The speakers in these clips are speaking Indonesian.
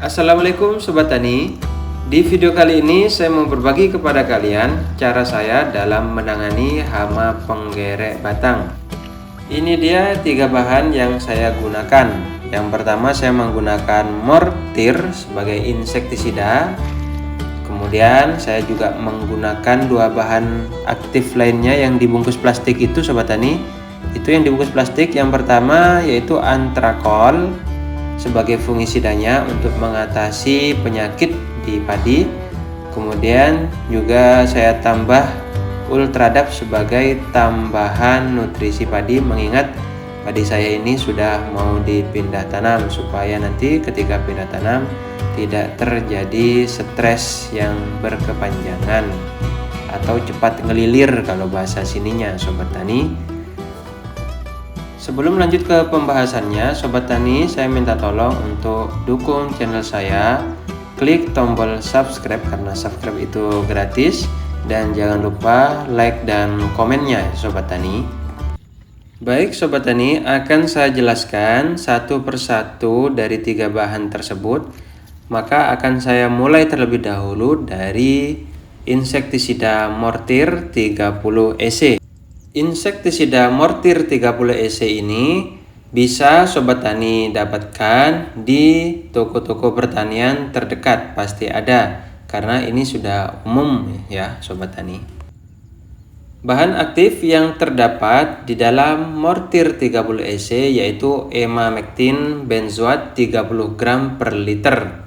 Assalamualaikum Sobat Tani. Di video kali ini saya mau berbagi kepada kalian cara saya dalam menangani hama penggerek batang. Ini dia 3 bahan yang saya gunakan. Yang pertama saya menggunakan mortir sebagai insektisida. Kemudian saya juga menggunakan 2 bahan aktif lainnya yang dibungkus plastik itu Sobat Tani. Itu yang dibungkus plastik, yang pertama yaitu antrakol sebagai fungisidanya untuk mengatasi penyakit di padi. Kemudian juga saya tambah ultradap sebagai tambahan nutrisi padi, mengingat padi saya ini sudah mau dipindah tanam, supaya nanti ketika pindah tanam tidak terjadi stres yang berkepanjangan atau cepat ngelilir kalau bahasa sininya Sobat Tani. Sebelum lanjut ke pembahasannya, Sobat Tani, saya minta tolong untuk dukung channel saya. Klik tombol subscribe karena subscribe itu gratis. Dan jangan lupa like dan komennya Sobat Tani. Baik Sobat Tani, akan saya jelaskan satu persatu dari 3 bahan tersebut. Maka akan saya mulai terlebih dahulu dari insektisida mortir 30 EC. Insektisida mortir 30 EC ini bisa Sobat Tani dapatkan di toko-toko pertanian terdekat, pasti ada, karena ini sudah umum ya Sobat Tani. Bahan aktif yang terdapat di dalam mortir 30 EC yaitu emamectin benzoat 30 gram per liter.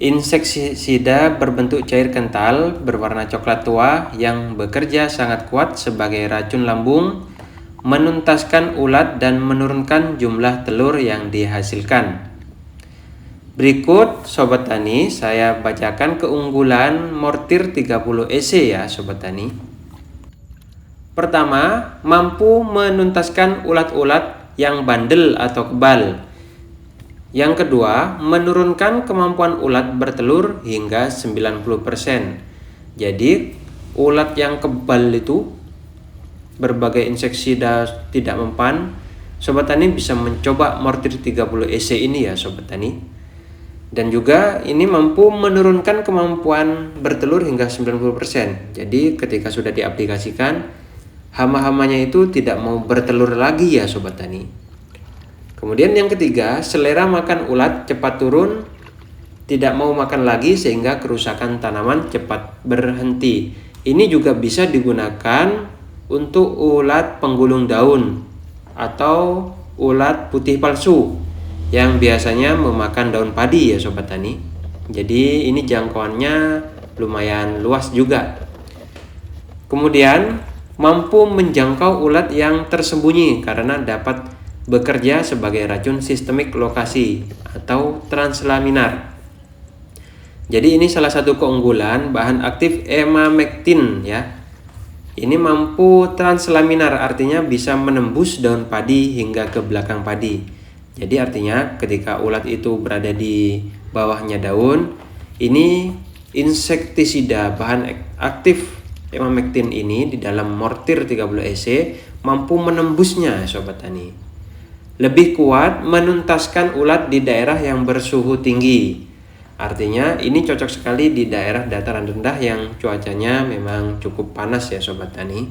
Insektisida berbentuk cair kental berwarna coklat tua yang bekerja sangat kuat sebagai racun lambung, menuntaskan ulat dan menurunkan jumlah telur yang dihasilkan. Berikut Sobat Tani, saya bacakan keunggulan mortir 30 EC ya Sobat Tani. Pertama, mampu menuntaskan ulat-ulat yang bandel atau kebal. Yang kedua, menurunkan kemampuan ulat bertelur hingga 90%. Jadi, ulat yang kebal itu, berbagai insektisida tidak mempan, Sobat Tani bisa mencoba mortir 30 EC ini ya Sobat Tani. Dan juga ini mampu menurunkan kemampuan bertelur hingga 90%. Jadi, ketika sudah diaplikasikan, hama-hamanya itu tidak mau bertelur lagi ya Sobat Tani. Kemudian yang ketiga, selera makan ulat cepat turun, tidak mau makan lagi sehingga kerusakan tanaman cepat berhenti. Ini juga bisa digunakan untuk ulat penggulung daun atau ulat putih palsu yang biasanya memakan daun padi ya Sobat Tani. Jadi ini jangkauannya lumayan luas juga. Kemudian mampu menjangkau ulat yang tersembunyi karena dapat bekerja sebagai racun sistemik lokasi atau translaminar. Jadi ini salah satu keunggulan bahan aktif emamectin ya. Ini mampu translaminar, artinya bisa menembus daun padi hingga ke belakang padi. Jadi artinya ketika ulat itu berada di bawahnya daun, ini insektisida bahan aktif emamectin ini di dalam mortir 30 EC mampu menembusnya Sobat Tani. Lebih kuat menuntaskan ulat di daerah yang bersuhu tinggi. Artinya ini cocok sekali di daerah dataran rendah yang cuacanya memang cukup panas ya Sobat Tani.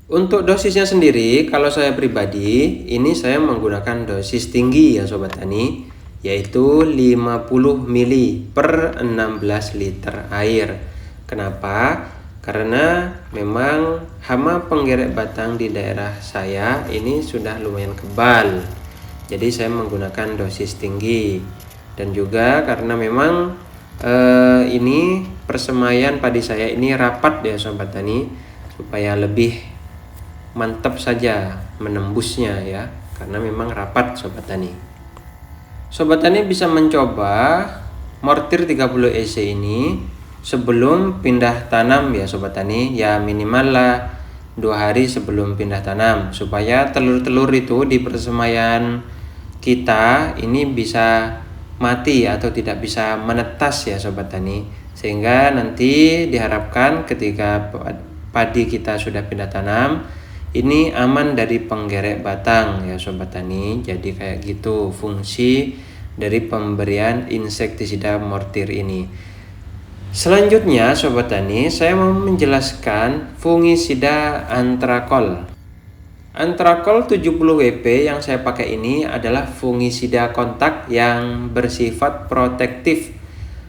Untuk dosisnya sendiri, kalau saya pribadi, ini saya menggunakan dosis tinggi ya Sobat Tani, yaitu 50 ml per 16 liter air. Kenapa? Karena memang hama penggerek batang di daerah saya ini sudah lumayan kebal. Jadi saya menggunakan dosis tinggi. Dan juga karena memang ini persemaian padi saya ini rapat ya Sobat Tani, supaya lebih mantap saja menembusnya ya, karena memang rapat Sobat Tani. Sobat Tani bisa mencoba mortir 30 EC ini sebelum pindah tanam ya Sobat Tani, ya minimal lah 2 hari sebelum pindah tanam, supaya telur-telur itu di persemaian kita ini bisa mati atau tidak bisa menetas ya Sobat Tani, sehingga nanti diharapkan ketika padi kita sudah pindah tanam ini aman dari penggerek batang ya Sobat Tani. Jadi kayak gitu fungsi dari pemberian insektisida mortir ini. Selanjutnya Sobat Tani, saya mau menjelaskan fungisida antrakol. Antrakol 70 WP yang saya pakai ini adalah fungisida kontak yang bersifat protektif.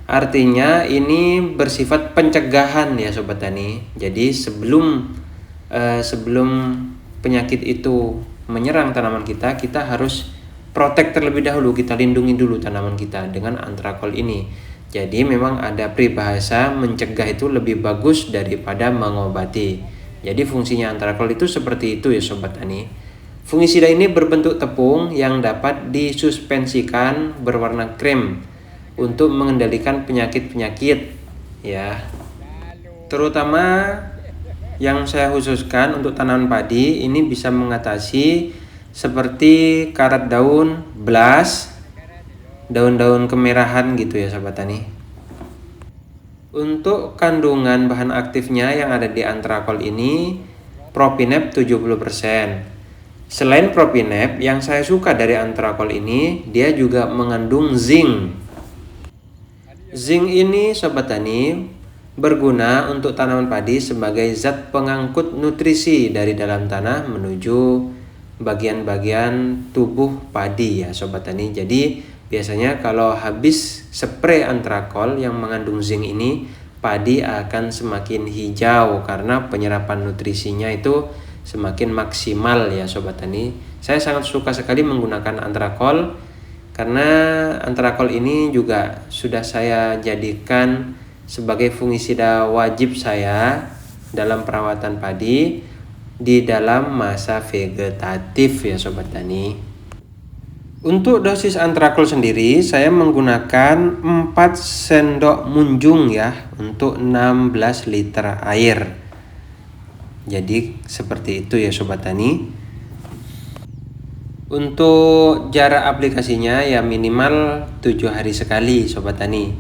Artinya ini bersifat pencegahan ya Sobat Tani. Jadi sebelum penyakit itu menyerang tanaman kita harus protek terlebih dahulu, kita lindungi dulu tanaman kita dengan antrakol ini. Jadi memang ada peribahasa mencegah itu lebih bagus daripada mengobati. Jadi fungsinya antrakol itu seperti itu ya Sobat Tani. Fungisida ini berbentuk tepung yang dapat disuspensikan berwarna krem untuk mengendalikan penyakit-penyakit ya. Terutama yang saya khususkan untuk tanaman padi ini bisa mengatasi seperti karat daun, blas, daun-daun kemerahan gitu ya Sobat Tani. Untuk kandungan bahan aktifnya yang ada di antrakol ini propinep 70%. Selain propinep, yang saya suka dari antrakol ini dia juga mengandung zinc. Zinc ini Sobat Tani berguna untuk tanaman padi sebagai zat pengangkut nutrisi dari dalam tanah menuju bagian-bagian tubuh padi ya Sobat Tani. Jadi biasanya kalau habis spray antrakol yang mengandung zinc ini, padi akan semakin hijau karena penyerapan nutrisinya itu semakin maksimal ya Sobat Tani. Saya sangat suka sekali menggunakan antrakol karena antrakol ini juga sudah saya jadikan sebagai fungisida wajib saya dalam perawatan padi di dalam masa vegetatif ya Sobat Tani. Untuk dosis antrakol sendiri saya menggunakan 4 sendok munjung ya untuk 16 liter air. Jadi seperti itu ya Sobat Tani. Untuk jarak aplikasinya ya minimal 7 hari sekali Sobat Tani.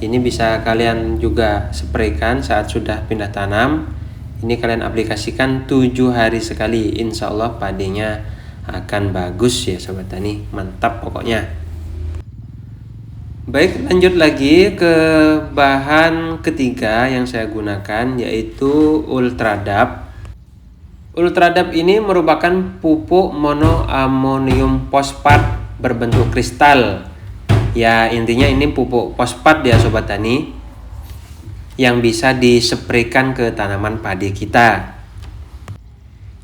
Ini bisa kalian juga spraykan saat sudah pindah tanam. Ini kalian aplikasikan 7 hari sekali. Insya Allah padinya akan bagus ya Sobat Tani. Mantap pokoknya. Baik, lanjut lagi ke bahan ketiga yang saya gunakan yaitu Ultradap. Ultradap ini merupakan pupuk monoamonium fosfat berbentuk kristal. Ya intinya ini pupuk fosfat ya Sobat Tani yang bisa dispraykan ke tanaman padi kita.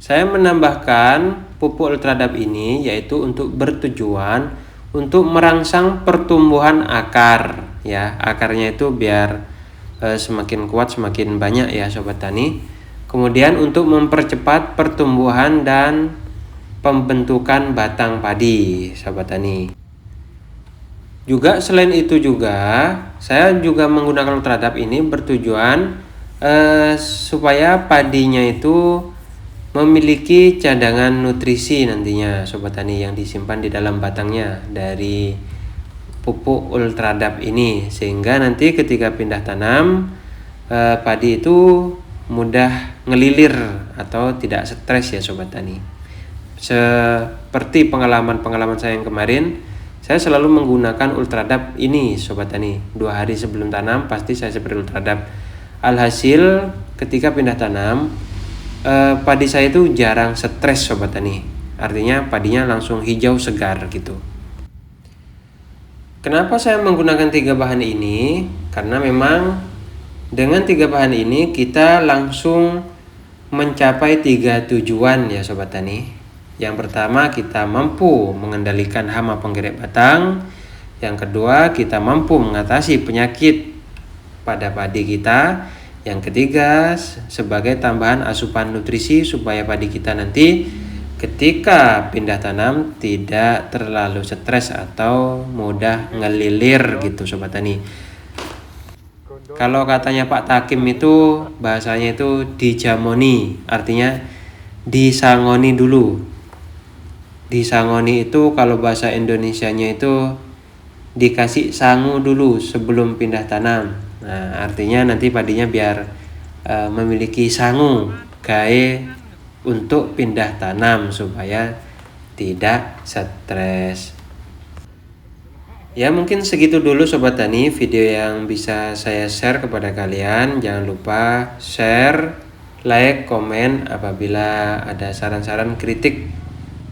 Saya menambahkan pupuk Ultradap ini yaitu untuk bertujuan untuk merangsang pertumbuhan akar ya. Akarnya itu biar semakin kuat semakin banyak ya Sobat Tani. Kemudian untuk mempercepat pertumbuhan dan pembentukan batang padi Sobat Tani. Juga selain itu juga saya juga menggunakan Ultradap ini bertujuan supaya padinya itu memiliki cadangan nutrisi nantinya Sobat Tani yang disimpan di dalam batangnya dari pupuk Ultradap ini, sehingga nanti ketika pindah tanam padi itu mudah ngelilir atau tidak stres ya Sobat Tani. Seperti pengalaman saya yang kemarin, saya selalu menggunakan Ultradap ini Sobat Tani. 2 hari sebelum tanam pasti saya spray Ultradap. Alhasil ketika pindah tanam padi saya itu jarang stres Sobat Tani. Artinya padinya langsung hijau segar gitu. Kenapa saya menggunakan 3 bahan ini? Karena memang dengan 3 bahan ini kita langsung mencapai 3 tujuan ya Sobat Tani. Yang pertama, kita mampu mengendalikan hama penggeret batang. Yang kedua, kita mampu mengatasi penyakit pada padi kita. Yang ketiga, sebagai tambahan asupan nutrisi supaya padi kita nanti ketika pindah tanam tidak terlalu stres atau mudah ngelilir gitu Sobat Tani. Kalau katanya Pak Takim itu bahasanya itu dijamoni, artinya disangoni dulu. Disangoni itu kalau bahasa Indonesianya itu dikasih sangu dulu sebelum pindah tanam. Nah, artinya nanti padinya biar memiliki sangu gae untuk pindah tanam supaya tidak stres. Ya mungkin segitu dulu Sobat Tani video yang bisa saya share kepada kalian. Jangan lupa share, like, komen apabila ada saran-saran kritik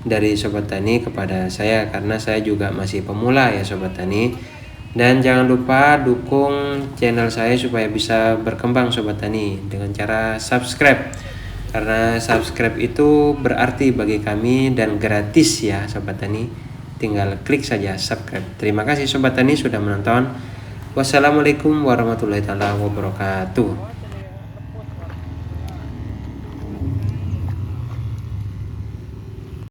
dari Sobat Tani kepada saya, karena saya juga masih pemula ya Sobat Tani. Dan jangan lupa dukung channel saya supaya bisa berkembang Sobat Tani dengan cara subscribe, karena subscribe itu berarti bagi kami dan gratis ya Sobat Tani. Tinggal klik saja subscribe. Terima kasih Sobat Tani sudah menonton. Wassalamualaikum warahmatullahi wabarakatuh.